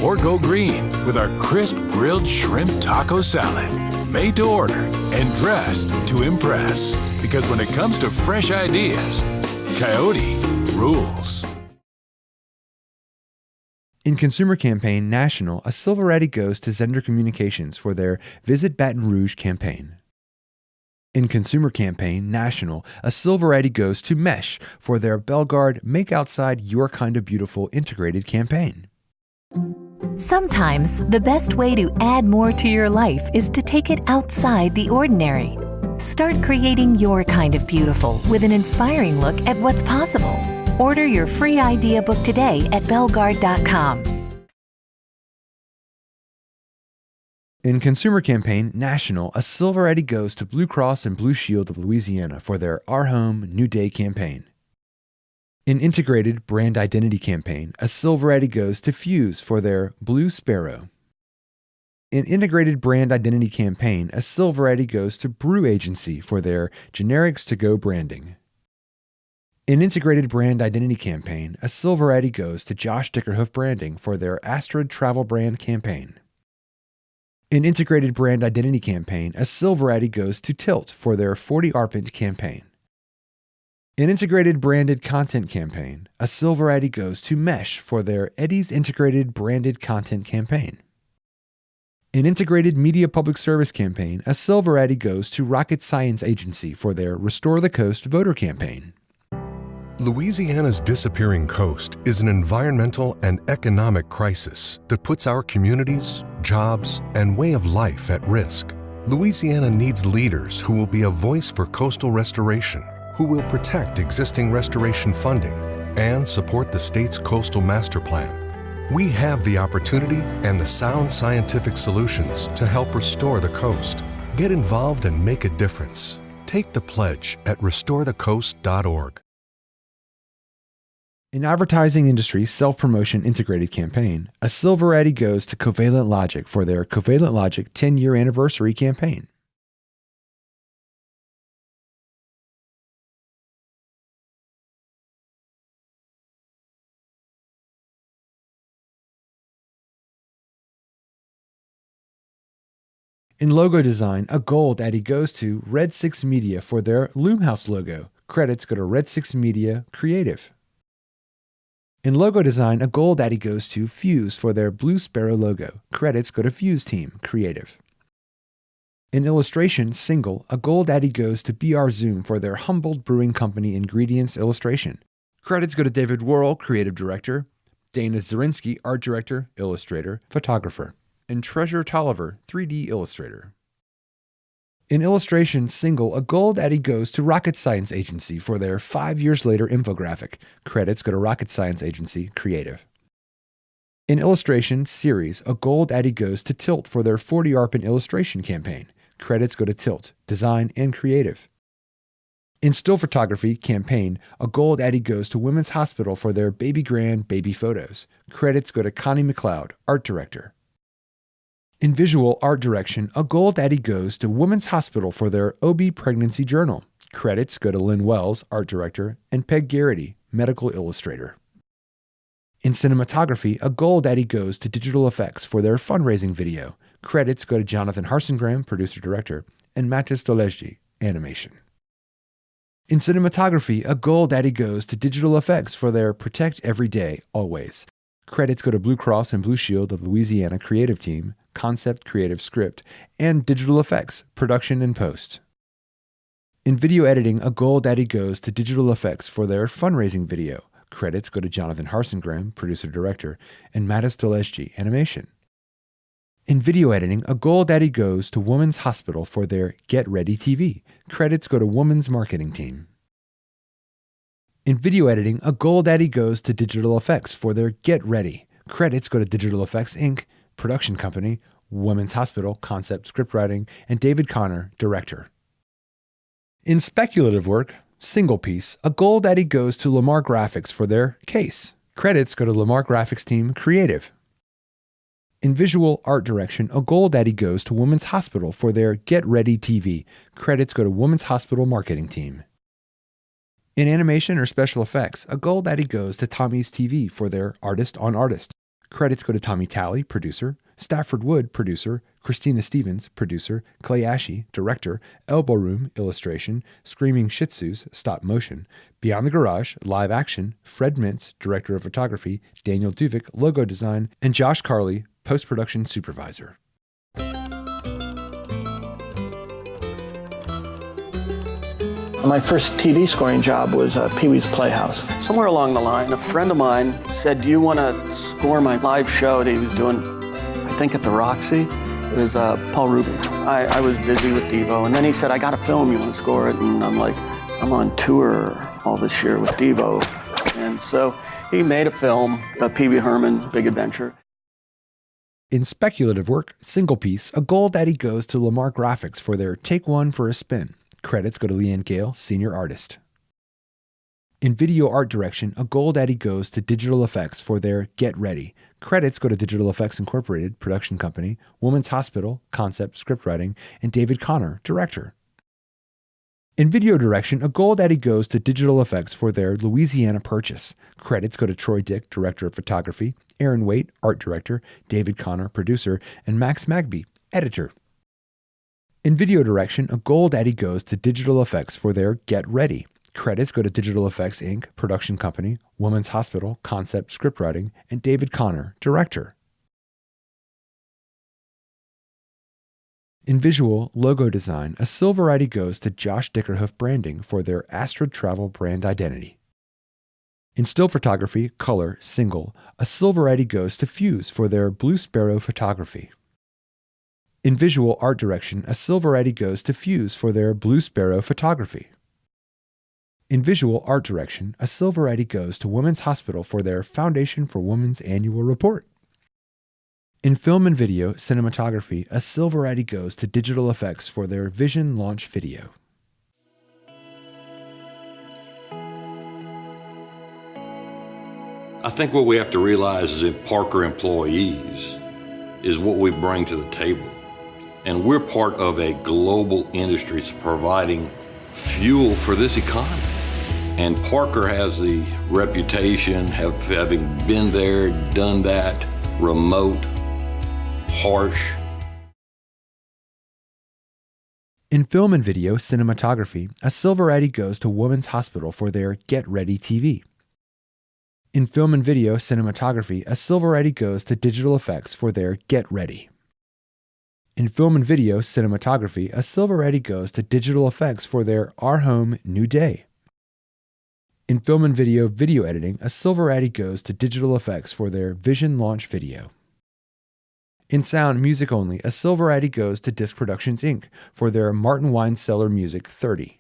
Or go green with our crisp grilled shrimp taco salad, made to order and dressed to impress. Because when it comes to fresh ideas, Coyote rules. In Consumer Campaign National, a silver Addy goes to Zender Communications for their Visit Baton Rouge campaign. In Consumer Campaign National, a silver Addy goes to Mesh for their Bellegarde Make Outside Your Kind of Beautiful integrated campaign. Sometimes the best way to add more to your life is to take it outside the ordinary. Start creating your kind of beautiful with an inspiring look at what's possible. Order your free idea book today at bellegarde.com. In Consumer Campaign National, a silver Addy goes to Blue Cross and Blue Shield of Louisiana for their Our Home, New Day campaign. In Integrated Brand Identity campaign, a silver Addy goes to Fuse for their Blue Sparrow. In Integrated Brand Identity campaign, a silver Addy goes to Brew Agency for their Generics to Go branding. In Integrated Brand Identity campaign, a silver Addy goes to Josh Dickerhoof Branding for their Astrid Travel Brand campaign. In Integrated Brand Identity campaign, a silver Addy goes to Tilt for their 40 Arpent campaign. In Integrated Branded Content campaign, a silver Addy goes to Mesh for their Eddie's Integrated Branded Content campaign. In Integrated Media Public Service campaign, a silver Addy goes to Rocket Science Agency for their Restore the Coast voter campaign. Louisiana's disappearing coast is an environmental and economic crisis that puts our communities, jobs, and way of life at risk. Louisiana needs leaders who will be a voice for coastal restoration, who will protect existing restoration funding, and support the state's coastal master plan. We have the opportunity and the sound scientific solutions to help restore the coast. Get involved and make a difference. Take the pledge at restorethecoast.org. In Advertising Industry Self-Promotion Integrated campaign, a silver Addy goes to Covalent Logic for their Covalent Logic 10-year anniversary campaign. In Logo Design, a gold Addy goes to Red 6 Media for their Loomhouse logo. Credits go to Red 6 Media Creative. In Logo Design, a gold Addy goes to Fuse for their Blue Sparrow logo. Credits go to Fuse Team Creative. In Illustration Single, a gold Addy goes to BR Zoom for their Humboldt Brewing Company Ingredients illustration. Credits go to David Worrell, creative director, Dana Zarinsky, art director, illustrator, photographer, and Treasure Tolliver, 3D illustrator. In illustration single, a gold Addy goes to Rocket Science Agency for their 5 years later infographic. Credits go to Rocket Science Agency, creative. In illustration series, a gold Addy goes to Tilt for their 40 ARPAN illustration campaign. Credits go to Tilt, design and creative. In still photography campaign, a gold Addy goes to Women's Hospital for their Baby Grand baby photos. Credits go to Connie McLeod, art director. In visual art direction, a gold Addy goes to Women's Hospital for their OB pregnancy journal. Credits go to Lynn Wells, art director, and Peg Garrity, medical illustrator. In cinematography, a gold Addy goes to digital effects for their fundraising video. Credits go to Jonathan Harsengram, producer-director, and Mattis Dolezji, animation. In cinematography, a gold Addy goes to digital effects for their Protect Every Day, Always. Credits go to Blue Cross and Blue Shield of Louisiana creative team, concept, creative script, and digital effects, production and post. In video editing, a gold Addy goes to digital effects for their fundraising video. Credits go to Jonathan Harsengram, producer-director, and Mattis Dolezji, animation. In video editing, a gold Addy goes to Women's Hospital for their Get Ready TV. Credits go to Women's Marketing Team. In video editing, a gold Addy goes to digital effects for their Get Ready. Credits go to Digital Effects Inc., production company, Women's Hospital, concept, script writing, and David Connor, director. In speculative work, single piece, a gold Addy goes to Lamar Graphics for their Case. Credits go to Lamar Graphics team, creative. In visual art direction, a gold Addy goes to Women's Hospital for their Get Ready TV. Credits go to Women's Hospital marketing team. In animation or special effects, a gold Addy goes to Tommy's TV for their Artist on Artist. Credits go to Tommy Talley, producer, Stafford Wood, producer, Christina Stevens, producer, Clay Ashe, director, Elbow Room, illustration, Screaming Shih Tzus, stop motion, Beyond the Garage, live action, Fred Mintz, director of photography, Daniel Duvik, logo design, and Josh Carley, post-production supervisor. My first TV scoring job was Pee-wee's Playhouse. Somewhere along the line, a friend of mine said, "Do you want to score my live show that he was doing, I think at the Roxy?" It was Paul Rubin. I was busy with Devo, and then he said, "I got a film, you want to score it?" And I'm like, "I'm on tour all this year with Devo." And so he made a film, Pee Wee Herman, Big Adventure. In speculative work, single piece, a gold Addy goes to Lamar Graphics for their Take One for a Spin. Credits go to Leanne Gale, senior artist. In video art direction, a gold Addy goes to Digital Effects for their Get Ready. Credits go to Digital Effects Incorporated, production company, Women's Hospital, concept, script writing, and David Connor, director. In video direction, a gold Addy goes to Digital Effects for their Louisiana Purchase. Credits go to Troy Dick, director of photography, Aaron Waite, art director, David Connor, producer, and Max Magby, editor. In video direction, a gold Addy goes to Digital Effects for their Get Ready. Credits go to Digital Effects Inc., production company, Women's Hospital, concept, script writing, and David Connor, director. In visual logo design, a silver Addy goes to Josh Dickerhoof Branding for their Astrid Travel brand identity. In still photography, color, single, a silver Addy goes to Fuse for their Blue Sparrow photography. In visual art direction, a silver Addy goes to Fuse for their Blue Sparrow photography. In visual art direction, a silver Addy goes to Women's Hospital for their Foundation for Women's annual report. In film and video cinematography, a silver Addy goes to Digital Effects for their Vision launch video. I think what we have to realize is that Parker employees is what we bring to the table. And we're part of a global industry that's providing fuel for this economy. And Parker has the reputation of having been there, done that, remote, harsh. In film and video cinematography, a silver Addy goes to Women's Hospital for their Get Ready TV. In film and video cinematography, a silver Addy goes to Digital Effects for their Get Ready. In film and video cinematography, a silver Addy goes to Digital Effects for their Our Home, New Day. In film and video editing, a silver Addy goes to Digital Effects for their Vision Launch Video. In sound, music only, a silver Addy goes to Disc Productions Inc. for their Martin Wine Cellar Music 30.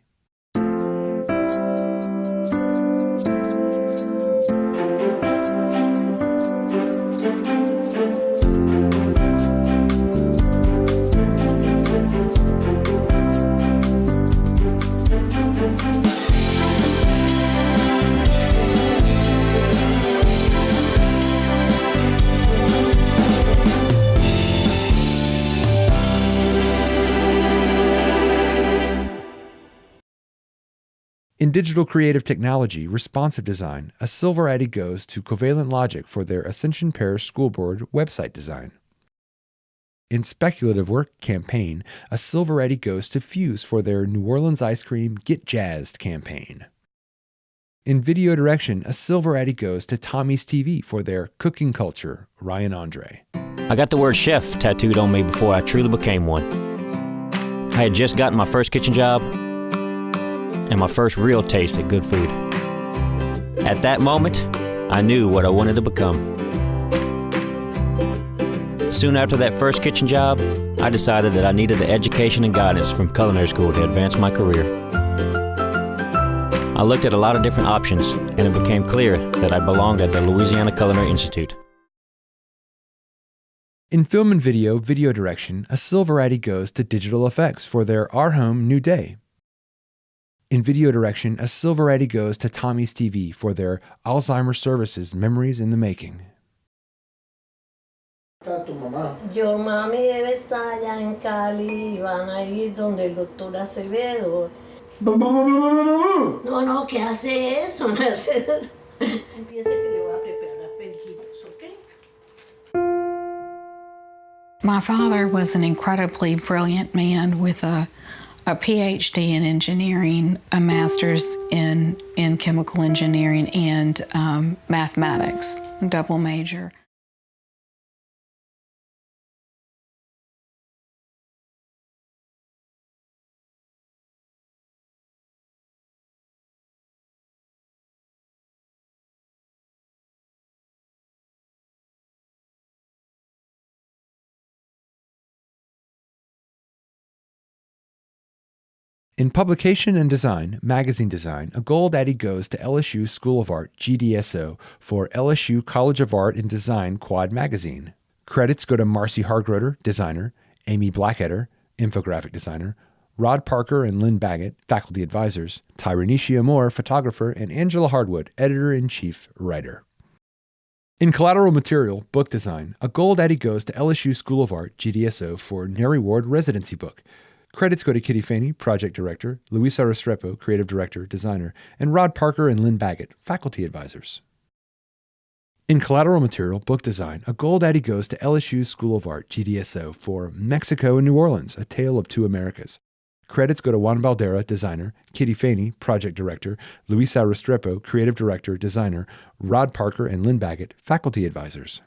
In digital creative technology, responsive design, a silver Addy goes to Covalent Logic for their Ascension Parish School Board website design. In speculative work, campaign, a silver Addy goes to Fuse for their New Orleans Ice Cream Get Jazzed campaign. In video direction, a silver Addy goes to Tommy's TV for their Cooking Culture, Ryan Andre. I got the word chef tattooed on me before I truly became one. I had just gotten my first kitchen job and my first real taste at good food. At that moment, I knew what I wanted to become. Soon after that first kitchen job, I decided that I needed the education and guidance from culinary school to advance my career. I looked at a lot of different options, and it became clear that I belonged at the Louisiana Culinary Institute. In film and video direction, a silver Addy goes to Digital Effects for their Our Home New Day. In video direction, a silver Addy goes to Tommy's TV for their Alzheimer's Services Memories in the Making. Yo, mami debe estar allá en Cali, van a ir donde el doctor Acevedo. No, ¿qué hace eso, Mercedes? Empieza que le voy a preparar las perquitas, ¿ok? My father was an incredibly brilliant man with a PhD in engineering, a master's in chemical engineering, and mathematics, double major. In publication and design, magazine design, a gold Addy goes to LSU School of Art, GDSO, for LSU College of Art and Design Quad Magazine. Credits go to Marcy Hargroder, designer, Amy Blackadder, infographic designer, Rod Parker and Lynn Baggett, faculty advisors, Tyranisha Moore, photographer, and Angela Hardwood, editor-in-chief, writer. In collateral material, book design, a gold Addy goes to LSU School of Art, GDSO, for Neri Ward residency book. Credits go to Kitty Faney, project director, Luisa Restrepo, creative director, designer, and Rod Parker and Lynn Baggett, faculty advisors. In collateral material, book design, a gold Addy goes to LSU School of Art, GDSO, for Mexico and New Orleans, A Tale of Two Americas. Credits go to Juan Baldera, designer, Kitty Faney, project director, Luisa Restrepo, creative director, designer, Rod Parker and Lynn Baggett, faculty advisors.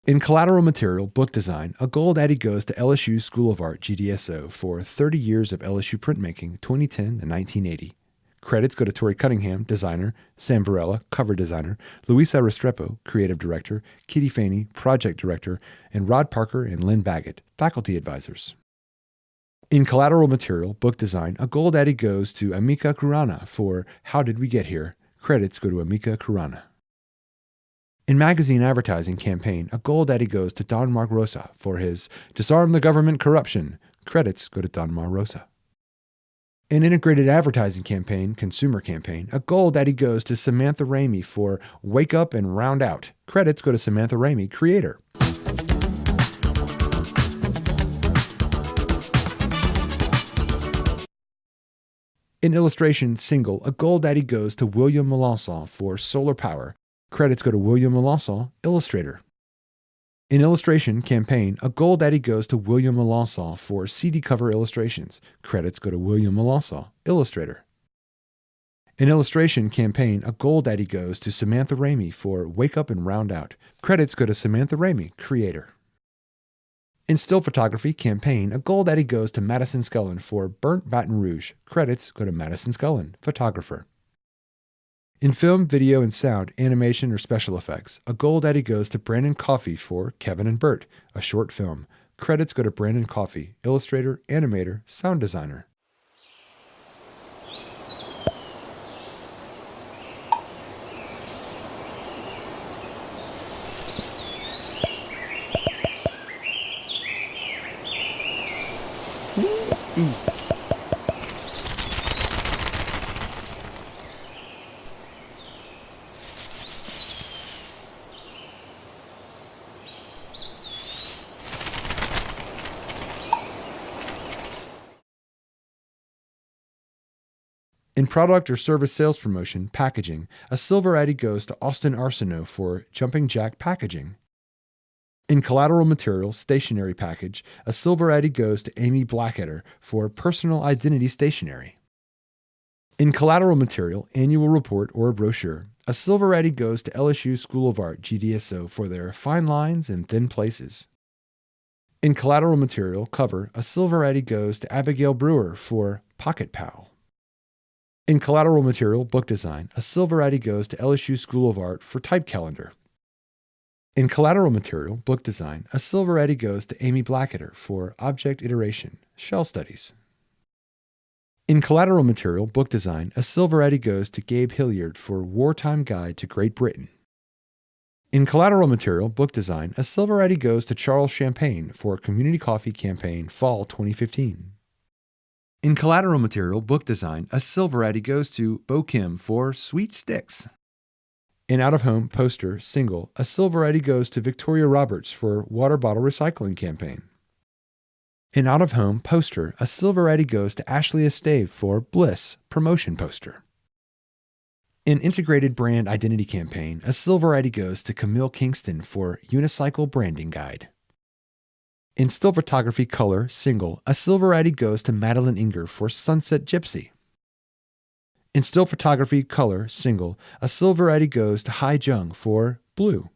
In collateral material, book design, a gold Addy goes to LSU School of Art, GDSO, for 30 years of LSU printmaking, 2010 to 1980. Credits go to Tori Cunningham, designer, Sam Varela, cover designer, Luisa Restrepo, creative director, Kitty Faney, project director, and Rod Parker and Lynn Baggett, faculty advisors. In collateral material, book design, a gold Addy goes to Amika Kurana for How Did We Get Here? Credits go to Amika Kurana. In magazine advertising campaign, a gold Addy goes to Don Mark Rosa for his Disarm the Government Corruption. Credits go to Don Mar Rosa. In integrated advertising campaign, consumer campaign, a gold Addy goes to Samantha Ramey for Wake Up and Round Out. Credits go to Samantha Ramey, creator. In illustration single, a gold Addy goes to William Melanson for Solar Power. Credits go to William Melanson, illustrator. In illustration campaign, a gold Addy goes to William Melanson for CD cover illustrations. Credits go to William Melanson, illustrator. In illustration campaign, a gold Addy goes to Samantha Ramey for Wake Up and Round Out. Credits go to Samantha Ramey, creator. In still photography campaign, a gold Addy goes to Madison Scullin for Burnt Baton Rouge. Credits go to Madison Scullin, photographer. In film, video, and sound, animation, or special effects, a gold Addy goes to Brandon Coffey for Kevin and Bert, a short film. Credits go to Brandon Coffey, illustrator, animator, sound designer. In product or service sales promotion, packaging, a silver Addy goes to Austin Arsenault for Jumping Jack Packaging. In collateral material, stationery package, a silver Addy goes to Amy Blackadder for Personal Identity Stationery. In collateral material, annual report or brochure, a silver Addy goes to LSU School of Art GDSO for their fine lines and thin places. In collateral material, cover, a silver Addy goes to Abigail Brewer for Pocket Pal. In collateral material, book design, a silver Addy goes to LSU School of Art for Type Calendar. In collateral material, book design, a silver Addy goes to Amy Blackadder for Object Iteration, Shell Studies. In collateral material, book design, a silver Addy goes to Gabe Hilliard for Wartime Guide to Great Britain. In collateral material, book design, a silver Addy goes to Charles Champagne for Community Coffee Campaign Fall 2015. In collateral material, book design, a silver Addy goes to Bo Kim for Sweet Sticks. In out-of-home, poster, single, a silver Addy goes to Victoria Roberts for Water Bottle Recycling Campaign. In out-of-home, poster, a silver Addy goes to Ashley Estave for Bliss Promotion Poster. In integrated brand identity campaign, a silver Addy goes to Camille Kingston for Unicycle Branding Guide. In still photography color, single, a silver Addy goes to Madeline Inger for Sunset Gypsy. In still photography color, single, a silver Addy goes to Hai Jung for Blue.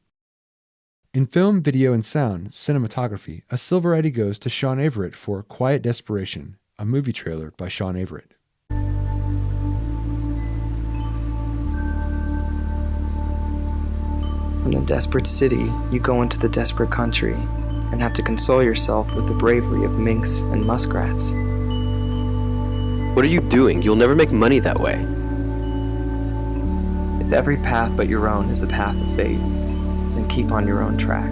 In film, video, and sound, cinematography, a silver Addy goes to Sean Everett for Quiet Desperation, a movie trailer by Sean Everett. From the desperate city, you go into the desperate country and have to console yourself with the bravery of minks and muskrats. What are you doing? You'll never make money that way. If every path but your own is the path of fate, then keep on your own track.